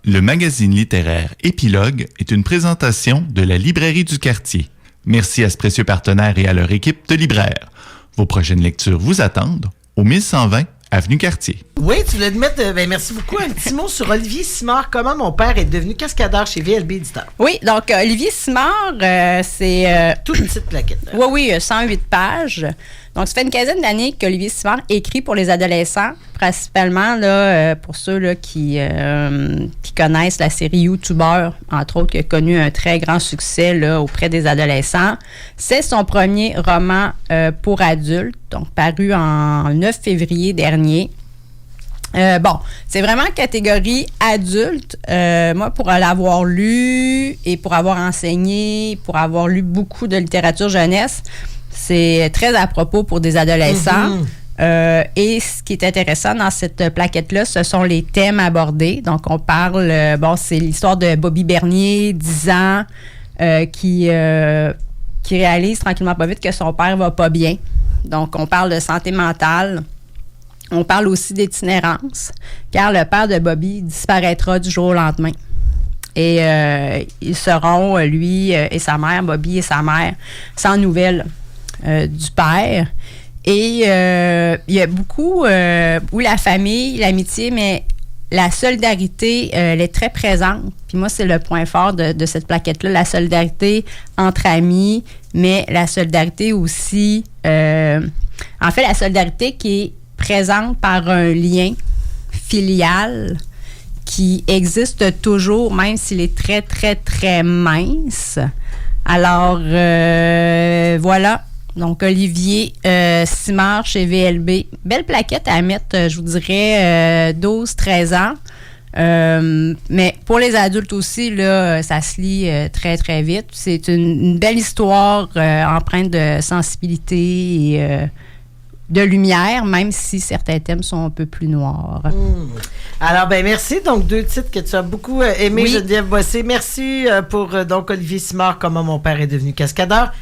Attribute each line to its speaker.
Speaker 1: Le magazine littéraire Épilogue est une présentation de la Librairie du Quartier. Merci à ce précieux partenaire et à leur équipe de libraires. Vos prochaines lectures vous attendent au 1120 Avenue Cartier.
Speaker 2: Oui, tu voulais te mettre... merci beaucoup. Un petit mot sur Olivier Simard. Comment mon père est devenu cascadeur chez VLB Éditeur.
Speaker 3: Oui, donc Olivier Simard, c'est...
Speaker 2: Toute petite plaquette.
Speaker 3: Oui, 108 pages. Donc, ça fait une quinzaine d'années qu'Olivier Simard écrit pour les adolescents, principalement là, pour ceux là, qui connaissent la série YouTuber, entre autres, qui a connu un très grand succès là, auprès des adolescents. C'est son premier roman pour adultes, donc paru en 9 février dernier. C'est vraiment catégorie adulte. Moi, pour l'avoir lu et pour avoir enseigné, pour avoir lu beaucoup de littérature jeunesse, c'est très à propos pour des adolescents. Et ce qui est intéressant dans cette plaquette-là, ce sont les thèmes abordés. Donc, on parle, c'est l'histoire de Bobby Bernier, 10 ans, qui réalise tranquillement pas vite que son père va pas bien. Donc, on parle de santé mentale. On parle aussi d'itinérance, car le père de Bobby disparaîtra du jour au lendemain. Et ils seront, lui et sa mère, Bobby et sa mère, sans nouvelles du père. Et il y a beaucoup où la famille, l'amitié, mais la solidarité, elle est très présente. Puis moi, c'est le point fort de cette plaquette-là, la solidarité entre amis, mais la solidarité aussi... en fait, la solidarité qui est présente par un lien filial qui existe toujours, même s'il est très, très, très mince. Alors, voilà. Donc, Olivier Simard chez VLB. Belle plaquette à mettre, je vous dirais, 12-13 ans. Mais pour les adultes aussi, là, ça se lit très, très vite. C'est une belle histoire empreinte de sensibilité et de lumière, même si certains thèmes sont un peu plus noirs.
Speaker 2: Alors, merci. Donc, 2 titres que tu as beaucoup aimés,
Speaker 3: oui.
Speaker 2: Geneviève Bossé. Merci pour donc Olivier Simard, Comment mon père est devenu cascadeur.